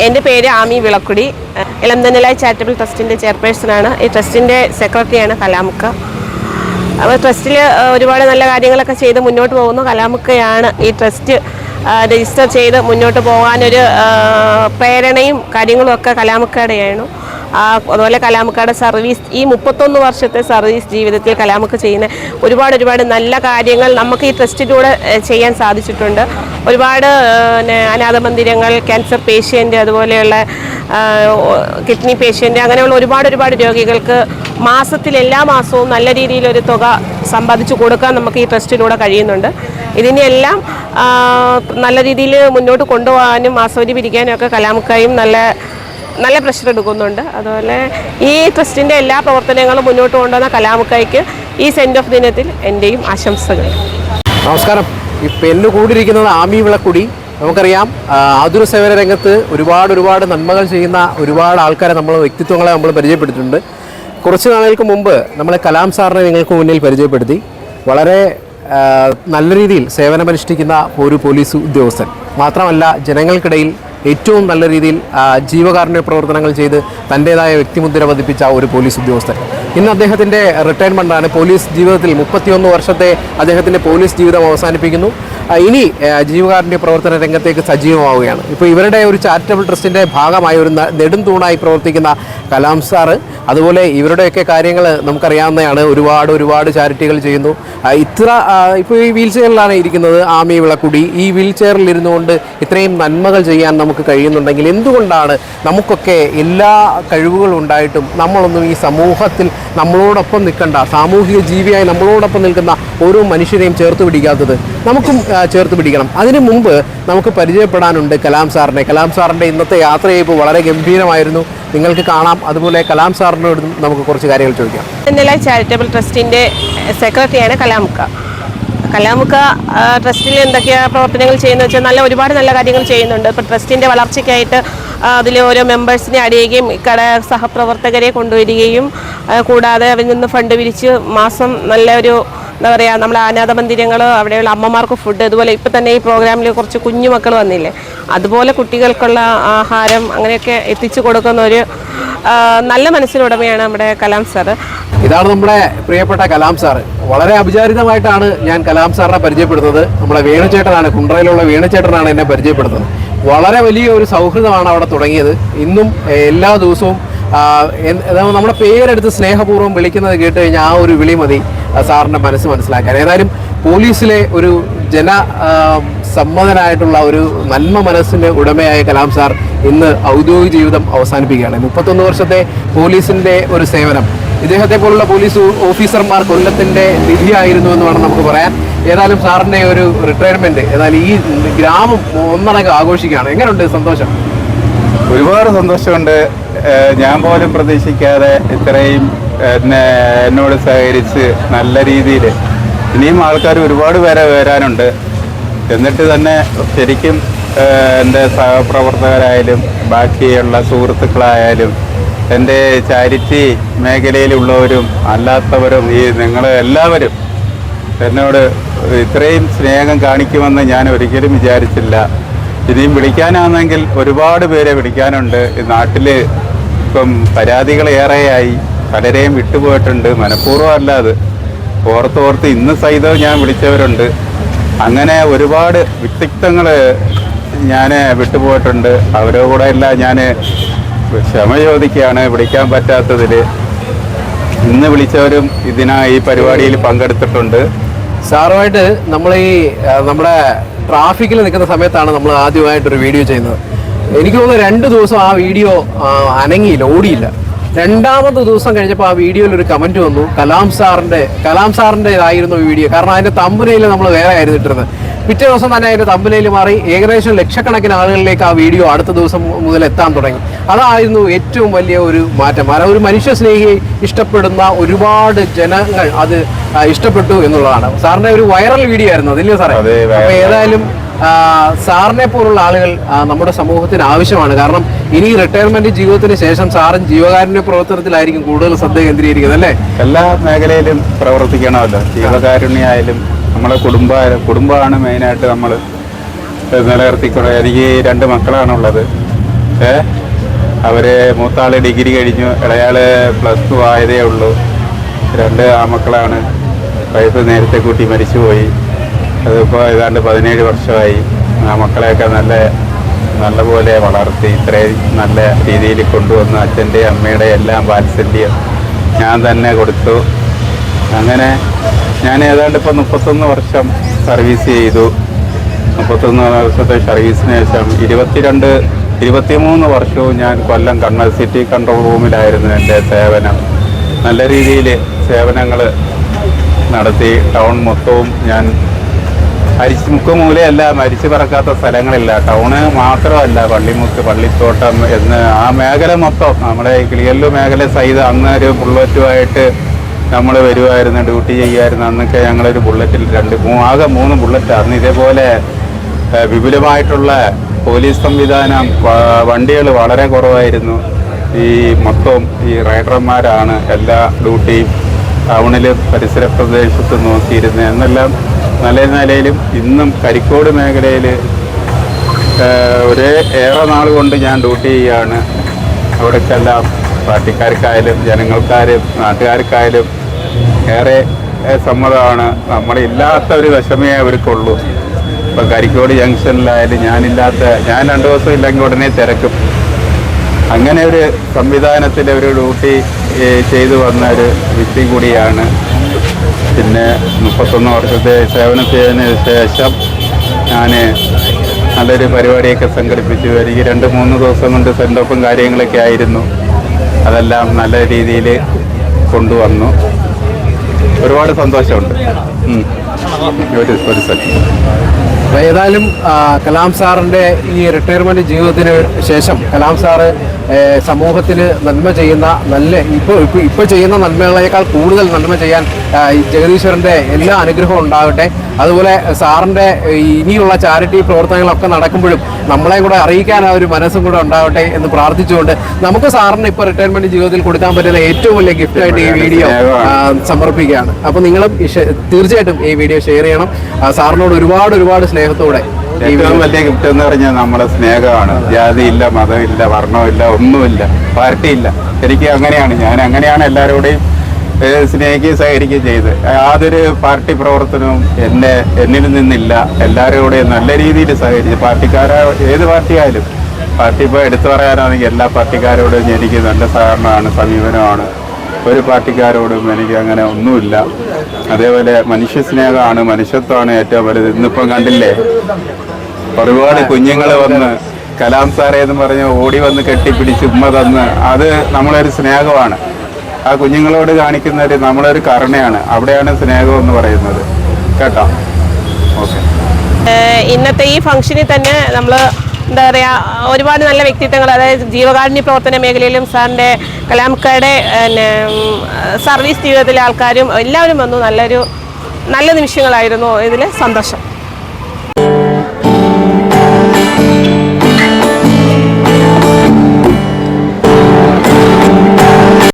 എൻ്റെ പേര് ആമി വിളക്കുടി. ഇളംതന്നലായി ചാരിറ്റബിൾ ട്രസ്റ്റിൻ്റെ ചെയർപേഴ്സണാണ്. ഈ ട്രസ്റ്റിൻ്റെ സെക്രട്ടറിയാണ് കലാമുക്ക. അപ്പോൾ ട്രസ്റ്റിൽ ഒരുപാട് നല്ല കാര്യങ്ങളൊക്കെ ചെയ്ത് മുന്നോട്ട് പോകുന്നു. കലാമുക്കയാണ് ഈ ട്രസ്റ്റ് രജിസ്റ്റർ ചെയ്ത് മുന്നോട്ട് പോകാനൊരു പ്രേരണയും കാര്യങ്ങളും ഒക്കെ കലാമുക്കയുടെയാണ്. അതുപോലെ കലാമുക്കയുടെ സർവീസ്, ഈ 31 വർഷത്തെ സർവീസ് ജീവിതത്തിൽ കലാമുക്ക ചെയ്യുന്ന ഒരുപാട് നല്ല കാര്യങ്ങൾ നമുക്ക് ഈ ട്രസ്റ്റിലൂടെ ചെയ്യാൻ സാധിച്ചിട്ടുണ്ട്. ഒരുപാട് അനാഥ മന്ദിരങ്ങൾ, ക്യാൻസർ പേഷ്യൻ്റ്, അതുപോലെയുള്ള കിഡ്നി പേഷ്യൻ്റ്, അങ്ങനെയുള്ള ഒരുപാട് രോഗികൾക്ക് എല്ലാ മാസവും നല്ല രീതിയിലൊരു തുക സമ്പാദിച്ചു കൊടുക്കാൻ നമുക്ക് ഈ ട്രസ്റ്റിലൂടെ കഴിയുന്നുണ്ട്. ഇതിനെല്ലാം നല്ല രീതിയിൽ മുന്നോട്ട് കൊണ്ടുപോകാനും ആസ്വദി പിരിക്കാനും ഒക്കെ കലാമുക്കയും നല്ല പ്രഷർ എടുക്കുന്നുണ്ട്. അതുപോലെ ഈ ട്രസ്റ്റിൻ്റെ എല്ലാ പ്രവർത്തനങ്ങളും മുന്നോട്ട് കൊണ്ടുവന്ന കലാമുക്കയ്ക്ക് ഈ സെൻഡ് ഓഫ് ദിനത്തിൽ എൻ്റെയും ആശംസകൾ. നമസ്കാരം. ഇപ്പം എന്നെ കൂടിയിരിക്കുന്നത് ആമി വിളക്കുടി. നമുക്കറിയാം, ആതുര സേവന രംഗത്ത് ഒരുപാട് നന്മകൾ ചെയ്യുന്ന ഒരുപാട് ആൾക്കാരെ, വ്യക്തിത്വങ്ങളെ നമ്മൾ പരിചയപ്പെടുത്തിയിട്ടുണ്ട്. കുറച്ച് നാളുകൾക്ക് മുമ്പ് നമ്മൾ കലാം സാറിനെ നിങ്ങൾക്ക് മുന്നിൽ പരിചയപ്പെടുത്തി. വളരെ നല്ല രീതിയിൽ സേവനമനുഷ്ഠിക്കുന്ന ഒരു പോലീസ് ഉദ്യോഗസ്ഥൻ മാത്രമല്ല, ജനങ്ങൾക്കിടയിൽ ഏറ്റവും നല്ല രീതിയിൽ ജീവകാരുണ്യ പ്രവർത്തനങ്ങൾ ചെയ്ത് തൻ്റേതായ വ്യക്തിമുദ്ര പതിപ്പിച്ച ഒരു പോലീസ് ഉദ്യോഗസ്ഥൻ. ഇന്ന് അദ്ദേഹത്തിൻ്റെ റിട്ടയർമെൻറ്റാണ്. പോലീസ് ജീവിതത്തിൽ 31 വർഷത്തെ അദ്ദേഹത്തിൻ്റെ പോലീസ് ജീവിതം അവസാനിപ്പിക്കുന്നു. ഇനി ജീവകാരുണ്യ പ്രവർത്തന രംഗത്തേക്ക് സജീവമാവുകയാണ്. ഇപ്പോൾ ഇവരുടെ ഒരു ചാരിറ്റബിൾ ട്രസ്റ്റിൻ്റെ ഭാഗമായി ഒരു നെടും തൂണായി പ്രവർത്തിക്കുന്ന കലാം സാറ്, അതുപോലെ ഇവരുടെയൊക്കെ കാര്യങ്ങൾ നമുക്കറിയാവുന്നതാണ്. ഒരുപാട് ചാരിറ്റികൾ ചെയ്യുന്നു. ഇപ്പോൾ ഈ വീൽ ചെയറിലാണ് ഇരിക്കുന്നത് ആമി വിളക്കുടി. ഈ വീൽ ചെയറിൽ ഇരുന്നുകൊണ്ട് ഇത്രയും നന്മകൾ ചെയ്യാൻ നമുക്ക് കഴിയുന്നുണ്ടെങ്കിൽ എന്തുകൊണ്ടാണ് നമുക്കൊക്കെ എല്ലാ കഴിവുകളും ഉണ്ടായിട്ടും നമ്മളൊന്നും ഈ സമൂഹത്തിൽ നമ്മളോടൊപ്പം നിൽക്കേണ്ട, സാമൂഹിക ജീവിയായി നമ്മളോടൊപ്പം നിൽക്കുന്ന ഓരോ മനുഷ്യരെയും ചേർത്ത് പിടിക്കാത്തത്? നമുക്കും ചേർത്ത് പിടിക്കണം. അതിനു മുമ്പ് നമുക്ക് പരിചയപ്പെടാനുണ്ട് കലാം സാറിനെ. കലാം സാറിൻ്റെ ഇന്നത്തെ യാത്രയയപ്പ് വളരെ ഗംഭീരമായിരുന്നു, നിങ്ങൾക്ക് കാണാം. അതുപോലെ കലാം സാറിനോട് നമുക്ക് കുറച്ച് കാര്യങ്ങൾ ചോദിക്കാം. ഇളംതന്നലായി ചാരിറ്റബിൾ ട്രസ്റ്റിൻ്റെ സെക്രട്ടറിയാണ് കലാമുക്ക. കലാമുക്ക ട്രസ്റ്റിൽ എന്തൊക്കെയാണ് പ്രവർത്തനങ്ങൾ ചെയ്യുന്നത് വെച്ചാൽ ഒരുപാട് നല്ല കാര്യങ്ങൾ ചെയ്യുന്നുണ്ട്. ഇപ്പോൾ ട്രസ്റ്റിൻ്റെ വളർച്ചയ്ക്കായിട്ട് അതിൽ ഓരോ മെമ്പേഴ്സിനെ അടിയുകയും സഹപ്രവർത്തകരെ കൊണ്ടുവരികയും കൂടാതെ അവരിൽ നിന്ന് ഫണ്ട് പിരിച്ച് മാസം നല്ലൊരു നമ്മളെ അനാഥ മന്ദിരങ്ങൾ, അവിടെയുള്ള അമ്മമാർക്ക് ഫുഡ്, അതുപോലെ ഇപ്പോൾ തന്നെ ഈ പ്രോഗ്രാമിൽ കുറച്ച് കുഞ്ഞു മക്കൾ വന്നില്ലേ, അതുപോലെ കുട്ടികൾക്കുള്ള ആഹാരം അങ്ങനെയൊക്കെ എത്തിച്ചു കൊടുക്കുന്ന ഒരു നല്ല മനസ്സിനുടമയാണ് നമ്മുടെ കലാം സാറ്. ഇതാണ് നമ്മുടെ പ്രിയപ്പെട്ട കലാം സാറ്. വളരെ അവിചാരിതമായിട്ടാണ് ഞാൻ കലാം സാറിനെ പരിചയപ്പെടുന്നത്. നമ്മുടെ വേണുചേട്ടനാണ്, കുണ്ട്രയിലുള്ള വേണുചേട്ടനാണ് എന്നെ പരിചയപ്പെടുന്നത്. വളരെ വലിയ ഒരു സൗഹൃദമാണ് അവിടെ തുടങ്ങിയത്. ഇന്നും എല്ലാ ദിവസവും നമ്മുടെ പേരെടുത്ത് സ്നേഹപൂർവ്വം വിളിക്കുന്നത് കേട്ട് കഴിഞ്ഞാൽ ആ ഒരു വിളി മതി സാറിൻ്റെ മനസ്സിലാക്കാൻ. ഏതായാലും പോലീസിലെ ഒരു സമ്മതനായിട്ടുള്ള ഒരു നന്മ മനസ്സിൻ്റെ ഉടമയായ കലാം സാർ ഇന്ന് ഔദ്യോഗിക ജീവിതം അവസാനിപ്പിക്കുകയാണ്. 31 വർഷത്തെ പോലീസിൻ്റെ ഒരു സേവനം, ഇദ്ദേഹത്തെ പോലുള്ള പോലീസ് ഓഫീസർമാർ കൊല്ലത്തിൻ്റെ നിധിയായിരുന്നു എന്ന് വേണം നമുക്ക് പറയാൻ. ഏതായാലും സാറിൻ്റെ ഒരു റിട്ടയർമെൻറ്റ് ഏതായാലും ഈ ഗ്രാമം ഒന്നടങ്കം ആഘോഷിക്കുകയാണ്. എങ്ങനെയുണ്ട് സന്തോഷം? ഒരുപാട് സന്തോഷമുണ്ട്. ഞാൻ പോലും പ്രതീക്ഷിക്കാതെ ഇത്രയും എന്നോട് സഹകരിച്ച് നല്ല രീതിയിൽ ഇനിയും ആൾക്കാർ ഒരുപാട് പേരെ വരാനുണ്ട്. എന്നിട്ട് തന്നെ ശരിക്കും എൻ്റെ സഹപ്രവർത്തകരായാലും ബാക്കിയുള്ള സുഹൃത്തുക്കളായാലും എൻ്റെ ചാരിറ്റി മേഖലയിലുള്ളവരും അല്ലാത്തവരും നിങ്ങൾ എല്ലാവരും എന്നോട് ഇത്രയും സ്നേഹം കാണിക്കുമെന്ന് ഞാൻ ഒരിക്കലും വിചാരിച്ചില്ല. ഇനിയും വിളിക്കാനാണെങ്കിൽ ഒരുപാട് പേരെ വിളിക്കാനുണ്ട്. ഈ നാട്ടിൽ ഇപ്പം പരാതികൾ ഏറെയായി, പലരെയും വിട്ടുപോയിട്ടുണ്ട്. മനഃപൂർവ്വം അല്ല, അത് ഓർത്തോർത്ത് ഇന്ന് സഹിതം ഞാൻ വിളിച്ചവരുണ്ട്. അങ്ങനെ ഒരുപാട് വ്യക്തിത്വങ്ങൾ ഞാൻ വിട്ടുപോയിട്ടുണ്ട്. അവരുടെ കൂടെ എല്ലാം ഞാൻ ക്ഷമ ചോദിക്കുകയാണ് വിളിക്കാൻ പറ്റാത്തതിൽ. ഇന്ന് വിളിച്ചവരും ഈ പരിപാടിയിൽ പങ്കെടുത്തിട്ടുണ്ട്. സാറുമായിട്ട് നമ്മൾ നമ്മുടെ ട്രാഫിക്കിൽ നിൽക്കുന്ന സമയത്താണ് നമ്മൾ ആദ്യമായിട്ടൊരു വീഡിയോ ചെയ്യുന്നത്. എനിക്ക് തോന്നുന്നു 2 ദിവസം ആ വീഡിയോ അനങ്ങിയില്ല, ഓടിയില്ല. രണ്ടാമത്തെ ദിവസം കഴിഞ്ഞപ്പോൾ ആ വീഡിയോയിൽ ഒരു കമൻറ്റ് വന്നു, കലാം സാറിൻ്റെതായിരുന്നു വീഡിയോ. കാരണം അതിൻ്റെ തമ്പനയിൽ നമ്മൾ വേറെ ആയിരുന്നു ഇട്ടിരുന്നത്. പിറ്റേ ദിവസം തന്നെ അതിൻ്റെ തമ്പനയിൽ മാറി ഏകദേശം ലക്ഷക്കണക്കിന് ആളുകളിലേക്ക് ആ വീഡിയോ അടുത്ത ദിവസം മുതൽ എത്താൻ തുടങ്ങി. അതായിരുന്നു ഏറ്റവും വലിയ ഒരു മാറ്റം. ഒരു മനുഷ്യ സ്നേഹിയെ ഇഷ്ടപ്പെടുന്ന ഒരുപാട് ജനങ്ങൾ അത് ഇഷ്ടപ്പെട്ടു എന്നുള്ളതാണ്. സാറിൻ്റെ ഒരു വൈറൽ വീഡിയോ ആയിരുന്നു അതില്ലേ സാറേ? അപ്പോൾ ഏതായാലും സാറിനെ പോലുള്ള ആളുകൾ നമ്മുടെ സമൂഹത്തിന് ആവശ്യമാണ്. കാരണം ഇനി റിട്ടയർമെന്റ് ജീവിതത്തിന് ശേഷം സാറും ജീവകാരുണ്യ പ്രവർത്തനത്തിലായിരിക്കും കൂടുതൽ ശ്രദ്ധ കേന്ദ്രീകരിക്കുന്നത് അല്ലേ? എല്ലാ മേഖലയിലും പ്രവർത്തിക്കണമല്ലോ. ജീവകാരുണ്യായാലും നമ്മളെ കുടുംബമാണ് മെയിനായിട്ട് നമ്മൾ നിലനിർത്തിക്കൊണ്ട്. എനിക്ക് 2 മക്കളാണുള്ളത്. അവർ മൂത്താൾ ഡിഗ്രി കഴിഞ്ഞു, ഇളയാൾ +2 ആയതേ ഉള്ളൂ. 2 ആമക്കളാണ്. വൈഫ് നേരത്തെ കൂട്ടി മരിച്ചുപോയി. അതിപ്പോൾ ഏതാണ്ട് 17 വർഷമായി. ആ മക്കളെയൊക്കെ നല്ലപോലെ വളർത്തി ഇത്രയും നല്ല രീതിയിൽ കൊണ്ടുവന്ന് അച്ഛൻ്റെ അമ്മയുടെ എല്ലാം വാത്സല്യം ഞാൻ തന്നെ കൊടുത്തു. അങ്ങനെ ഞാൻ ഏതാണ്ട് ഇപ്പോൾ 31 വർഷം സർവീസ് ചെയ്തു. 31 വർഷത്തെ സർവീസിന് ശേഷം 23 വർഷവും ഞാൻ കൊല്ലം കണ്ണൂർ സിറ്റി കൺട്രോൾ റൂമിലായിരുന്നു എൻ്റെ സേവനം. നല്ല രീതിയിൽ സേവനങ്ങൾ നടത്തി. ടൗൺ മൊത്തവും ഞാൻ മുക്കുമൂലയല്ല, മരിച്ചു പറക്കാത്ത സ്ഥലങ്ങളില്ല. ടൗണ് മാത്രമല്ല, പള്ളിമുക്ക്, പള്ളിത്തോട്ടം എന്ന് ആ മേഖല മൊത്തം, നമ്മുടെ കിളിയല്ലൂർ മേഖല സൈഡ് അന്ന് ഒരു ബുള്ളറ്റുമായിട്ട് നമ്മൾ വരുമായിരുന്നു, ഡ്യൂട്ടി ചെയ്യുമായിരുന്നു. അന്നൊക്കെ ഞങ്ങളൊരു ബുള്ളറ്റിൽ ആകെ 3 ബുള്ളറ്റ്. അന്ന് ഇതേപോലെ വിപുലമായിട്ടുള്ള പോലീസ് സംവിധാനം, വണ്ടികൾ വളരെ കുറവായിരുന്നു. ഈ മൊത്തം ഈ റൈഡർമാരാണ് എല്ലാ ഡ്യൂട്ടിയും ടൗണിൽ പരിസര പ്രദേശത്ത് നോക്കിയിരുന്നത്. എന്നെല്ലാം നല്ല നിലയിലും ഇന്നും കരിക്കോട് മേഖലയിൽ ഏറെ നാൾ കൊണ്ട് ഞാൻ ഡ്യൂട്ടി ചെയ്യുകയാണ്. അവിടേക്കെല്ലാം പാർട്ടിക്കാർക്കായാലും ജനങ്ങൾക്കാരും നാട്ടുകാർക്കായാലും ഏറെ സമ്മതമാണ്. നമ്മളില്ലാത്ത ഒരു വിഷമേ അവർക്കുള്ളൂ. ഇപ്പം കരിക്കോട് ജംഗ്ഷനിലായാലും ഞാൻ 2 ദിവസം ഇല്ലെങ്കിൽ ഉടനെ തിരക്കും. അങ്ങനെ ഒരു സംവിധാനത്തിൽ ഒരു ഡ്യൂട്ടി ചെയ്തു വന്ന ഒരു വ്യക്തി കൂടിയാണ്. പിന്നെ 31 വർഷത്തെ സേവനത്തിന് ശേഷം ഞാൻ നല്ലൊരു പരിപാടിയൊക്കെ സംഘടിപ്പിച്ചു. എനിക്ക് 2-3 ദിവസം കൊണ്ട് സെൻഡ് ഓഫും കാര്യങ്ങളൊക്കെ ആയിരുന്നു. അതെല്ലാം നല്ല രീതിയിൽ കൊണ്ടുവന്നു. ഒരുപാട് സന്തോഷമുണ്ട്. ഒരു സെക്കൻഡ്. ഏതായാലും കലാം സാറിൻ്റെ ഈ റിട്ടയർമെൻറ്റ് ജീവിതത്തിന് ശേഷം കലാം സാറ് സമൂഹത്തിന് നന്മ ചെയ്യുന്ന ഇപ്പോൾ ചെയ്യുന്ന നന്മകളേക്കാൾ കൂടുതൽ നന്മ ചെയ്യാൻ ജഗദീശ്വരൻ്റെ എല്ലാ അനുഗ്രഹവും ഉണ്ടാകട്ടെ. അതുപോലെ സാറിൻ്റെ ഇനിയുള്ള ചാരിറ്റി പ്രവർത്തനങ്ങളൊക്കെ നടക്കുമ്പോഴും നമ്മളെ കൂടെ അറിയിക്കാൻ ആ ഒരു മനസ്സും കൂടെ ഉണ്ടാവട്ടെ എന്ന് പ്രാർത്ഥിച്ചുകൊണ്ട് നമുക്ക് സാറിന് ഇപ്പോൾ റിട്ടയർമെൻറ്റ് ജീവിതത്തിൽ കൊടുക്കാൻ പറ്റുന്ന ഏറ്റവും വലിയ ഗിഫ്റ്റായിട്ട് ഈ വീഡിയോ സമർപ്പിക്കുകയാണ്. അപ്പോൾ നിങ്ങളും തീർച്ചയായിട്ടും ഈ വീഡിയോ ഷെയർ ചെയ്യണം. സാറിനോട് ഒരുപാട് സ്നേഹത്തോടെ. ഏറ്റവും വലിയ ഗിഫ്റ്റ് എന്ന് പറഞ്ഞാൽ നമ്മുടെ സ്നേഹമാണ്. ജാതിയില്ല, മതമില്ല, വർണ്ണമില്ല, ഒന്നുമില്ല, പാർട്ടിയില്ല. എനിക്ക് അങ്ങനെയാണ്. ഞാൻ അങ്ങനെയാണ് എല്ലാവരോടെയും സ്നേഹിക്കുകയും സഹകരിക്കുകയും ചെയ്ത്. യാതൊരു പാർട്ടി പ്രവർത്തനവും എന്നിൽ നിന്നില്ല. എല്ലാവരോടെയും നല്ല രീതിയിൽ സഹകരിച്ച് ഏത് പാർട്ടിയായാലും, പാർട്ടി ഇപ്പോൾ എടുത്തു പറയാനാണെങ്കിൽ എല്ലാ പാർട്ടിക്കാരോടും എനിക്ക് നല്ല സഹകരണമാണ്, സമീപനമാണ്. ഒരു പാർട്ടിക്കാരോടും എനിക്ക് അങ്ങനെ ഒന്നുമില്ല. അതേപോലെ മനുഷ്യ സ്നേഹമാണ്, മനുഷ്യത്വമാണ് ഏറ്റവും വലുത്. ഇന്നിപ്പം കണ്ടില്ലേ, ഒരുപാട് കുഞ്ഞുങ്ങൾ വന്ന് കലാം സാറേ എന്ന് പറഞ്ഞ് ഓടി വന്ന് കെട്ടിപ്പിടിച്ച് ഉമ്മ തന്ന്, അത് നമ്മളൊരു സ്നേഹമാണ്. ആ കുഞ്ഞുങ്ങളോട് കാണിക്കുന്ന നമ്മളൊരു കരുണയാണ്. അവിടെയാണ് സ്നേഹം എന്ന് പറയുന്നത്. കേട്ടോ? ഓക്കെ. ഇന്നത്തെ ഈ ഫംഗ്ഷനിൽ തന്നെ നമ്മൾ എന്താ പറയുക, ഒരുപാട് നല്ല വ്യക്തിത്വങ്ങൾ, അതായത് ജീവകാരുണ്യ പ്രവർത്തന മേഖലയിലും സാറിൻ്റെ കലാംക്കയുടെ സർവീസ് ജീവിതത്തിലെ ആൾക്കാരും എല്ലാവരും വന്നു. നല്ല നിമിഷങ്ങളായിരുന്നു. ഇതിൽ സന്തോഷം.